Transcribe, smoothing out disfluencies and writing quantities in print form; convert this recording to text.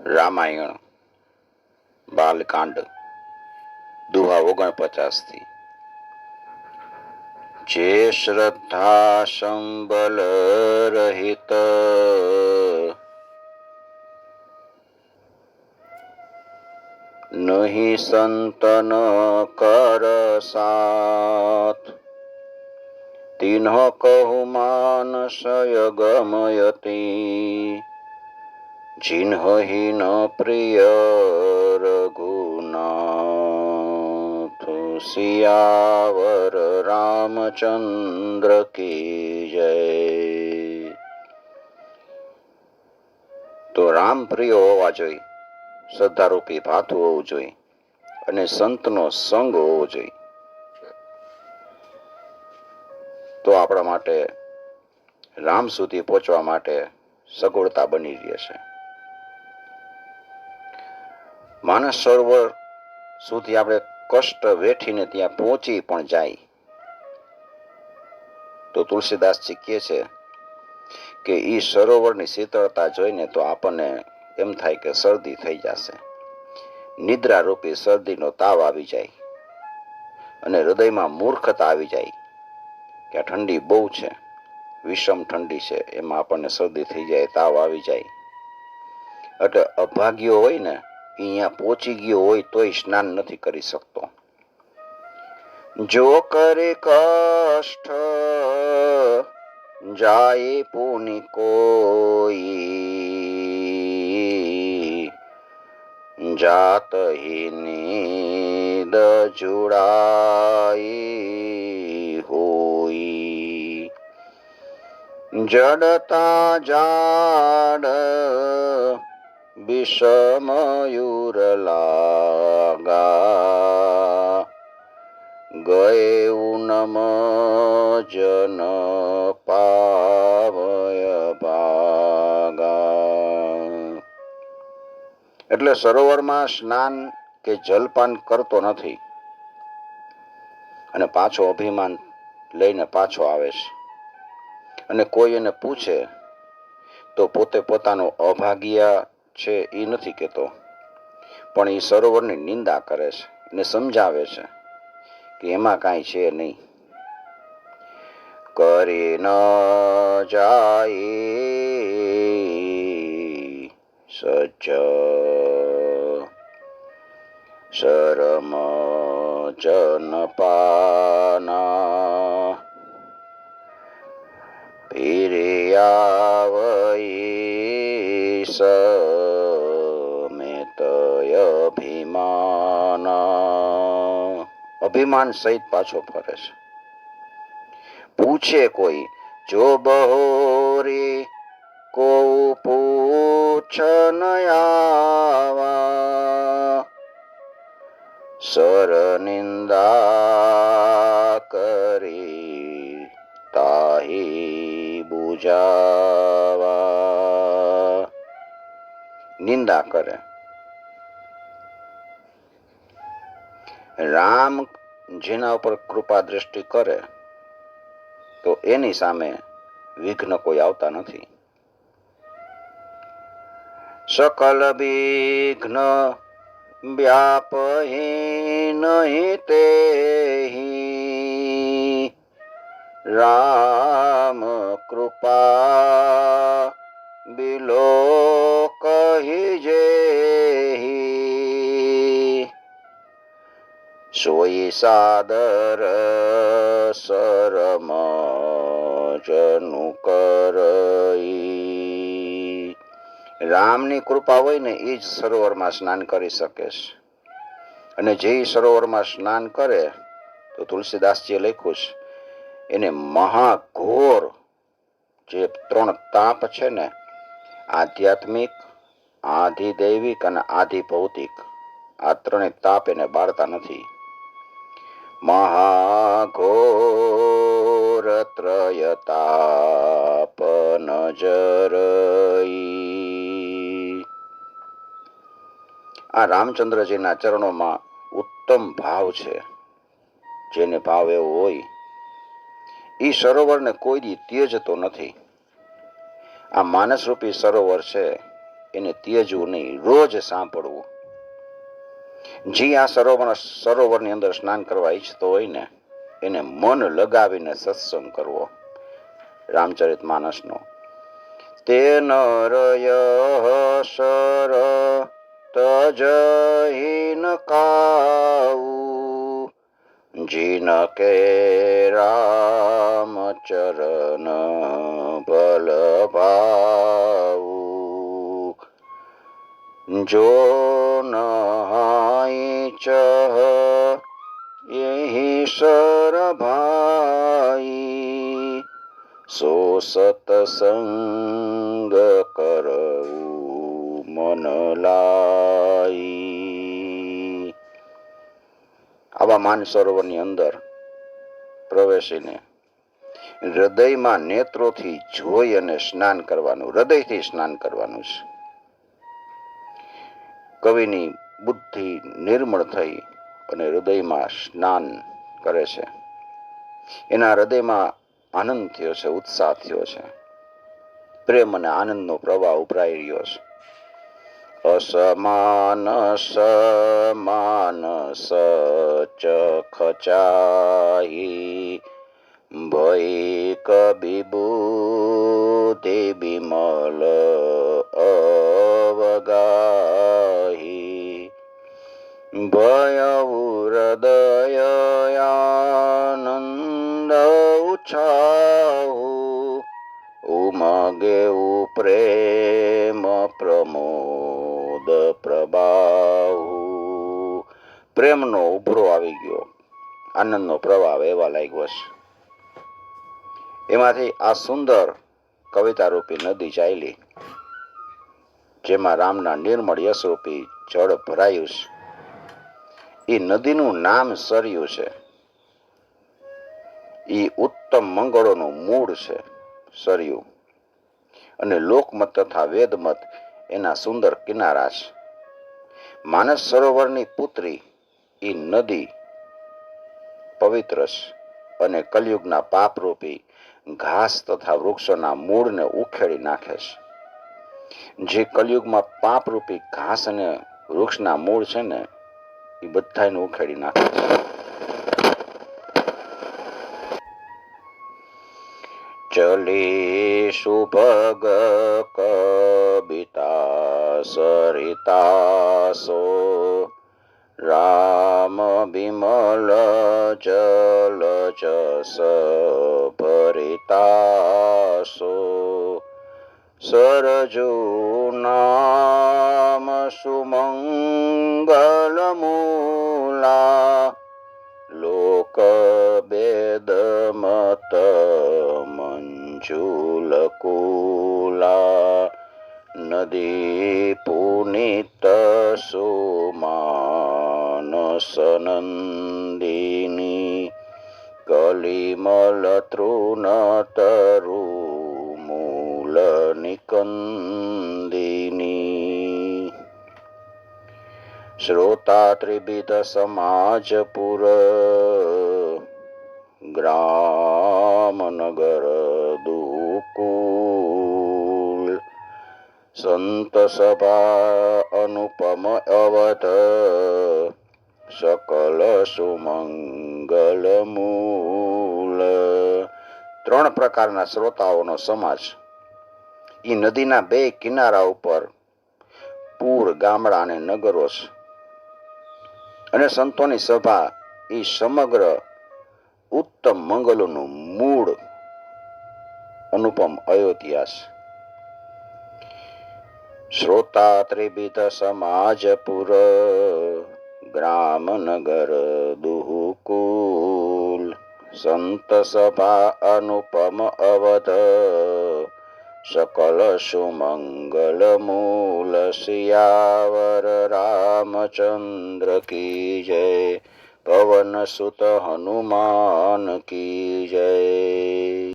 રામાયણ બાલકાંડ દુહા 49 જે શ્રદ્ધા સંબલ રહિત નહીં સંતન કર સાથ તીન્હ કહુ માનસય ગમયતી જિન્હહીન પ્રિય રઘુનાથ સિયાવર રામચંદ્ર કી જય. તો રામ પ્રિય હોવા જોઈએ, શ્રદ્ધારૂપી ભાથું હોવું જોઈએ અને સંતનો સંગ હોવો જોઈએ. તો આપણા માટે રામ સુધી પહોંચવા માટે સગવડતા બની રહે છે. માનસ સરોવર સુધી આપણે કષ્ટ વેઠીને ત્યાં પહોંચી પણ જાય તો તુલસીદાસજી કહે છે કે એ સરોવરની શીતળતા જોઈને તો આપણને એમ થાય કે શરદી થઈ જશે. નિદ્રારૂપી શરદીનો તાવ આવી જાય અને હૃદયમાં મૂર્ખતા આવી જાય કે આ ઠંડી બહુ છે, વિષમ ઠંડી છે, એમાં આપણને શરદી થઈ જાય, તાવ આવી જાય. એટલે અભાગ્યો હોય ને અહીંયા પહોંચી ગયો હોય તોય સ્નાન નથી કરી શકતો. જો કરે કષ્ટ જાય પુનિ કોઈ જાતહી નીદ જુડાઈ હોઈ જડતા જાડ વિષમયુર લાગા ગયે ઉનમ જન પાવય ભાગા. એટલે સરોવરમાં સ્નાન કે જલપાન કરતો નથી અને પાછો અભિમાન લઈને પાછો આવે છે. અને કોઈ એને પૂછે તો પોતે પોતાનો અભાગ્ય છે એ નથી કહેતો, પણ એ સરોવરની નિંદા કરે છે, એને સમજાવે છે કે એમાં કાંઈ છે નહીં. કરી ન જાય સચ શરમ જનપાના ફિર્યાવઈ સમેતય અભિમાના. અભિમાન સહિત પાછો ફરે છે. પૂછે કોઈ જો બહોરી કો પૂછ નયાવા સર નિંદા કરી તાહી બુજાવા. નિંદા કરે. રામ જેના ઉપર કૃપા દ્રષ્ટિ કરે તો એની સામે વિઘ્ન કોઈ આવતા નથી. સકલ વિઘ્ન વ્યાપહી નહીં તેહી રામ કૃપા બિલો કહી જેહી સોઈ સાદર સરમ જનુ કરઈ. રામની કૃપા હોય ને એ જ સરોવરમાં સ્નાન કરી શકે છે. અને જે સરોવરમાં સ્નાન કરે તો તુલસીદાસજીએ લખ્યું છે એને મહાઘોર જે 3 તાપ છે ને, આધ્યાત્મિક, આધિદૈવિક અને આધિભૌતિક, આ 3 તાપ એને બાળતા નથી. મહાઘોર ત્રય તાપ નજરઈ. આ રામચંદ્રજીના ચરણોમાં ઉત્તમ ભાવ છે. જેને ભાવ એવો હોય એ સરોવરને કોઈ દી ત્યજતો નથી. આ માનસરૂપી સરોવર છે એને ત્યજવું નહીં, રોજ સાંભળવું. જે આ સરોવરની અંદર સ્નાન કરવા ઈચ્છતો હોય ને એને મન લગાવીને સત્સંગ કરવો. રામચરિતમાનસનો તે નરય સર તજહીન કાઉ જીન કે રામ ચરણ ભલ ભાઉ જો નહાઈ ચહ યહી સર ભાઈ સો સતસંગ કરવું મન લાઈ. આવા માનસરોવરની અંદર પ્રવેશીને હૃદયમાં નેત્રોથી જોઈ અને સ્નાન કરવાનું, હૃદયથી સ્નાન કરવાનું છે. કવિની બુદ્ધિ નિર્મળ થઈ અને હૃદયમાં સ્નાન કરે છે. એના હૃદયમાં આનંદ થયો છે, ઉત્સાહ થયો છે, પ્રેમ અને આનંદનો પ્રવાહ ઉભરાઈ રહ્યો છે. અસમાનસ માનસ ચખચાહી ભય કબિબુધિ બિમલ અવગાહી ભય હૃદય આનંદ ઉછાહુ ઉમગે પ્રેમ પ્રમોદ પ્રભાહુ. પ્રેમનો ઉભરો આવી ગયો, આનંદનો પ્રવાહ વહેવા લાગ્યો છે. એમાંથી આ સુંદર કવિતારૂપી નદી ચાલી, જેમાં રામના નિર્મળ યશરૂપી જળ ભરાયું છે. એ નદીનું નામ સરયુ છે. એ ઉત્તમ મંગળોનું મૂળ છે સરયુ, અને લોકમત તથા વેદમત એના સુંદર કિનારા છે. માનસ સરોવરની પુત્રી એ નદી પવિત્ર છે અને કલયુગના પાપરૂપી ઘાસ તથા વૃક્ષોના મૂળને ઉખેડી નાખે છે. જે કલયુગમાં પાપરૂપી ઘાસ અને વૃક્ષના મૂળ છે ને એ બધાને ઉખેડી નાખે છે. ચલી સુભગ કબિતા સરિતાસો રામ બિમલ જલ જસ ભરિતાસો સરજુ નામ સુમંગલ મૂલા લોક વેદ મત મંજુલ કુલા નદી પુનિત સુમાનસ નંદિની કલિમલ તૃણ તરુ મૂલ નિકંદિની. શ્રોતા ત્રિવિધ સમાજપુર ગ્રામ નગર દુકુલ સંત સભા અનુપમ અવધ સકલ સુમંગલ મૂલ. ત્રણ પ્રકારના શ્રોતાઓનો સમાજ એ નદીના બે કિનારા ઉપર પૂર, ગામડા અને નગરો છે. અને સંતોની સભા એ સમગ્ર ઉત્તમ મંગલોનું મૂળ અનુપમ અયોધ્યા છે. શ્રોતા ત્રિવિધ સમાજપુર ગ્રામ નગર દુહુકુલ સંત સભા અનુપમ અવધ सकल सुमंगल मूल. सियावर रामचंद्र की जय, पवन सुत हनुमान की जय.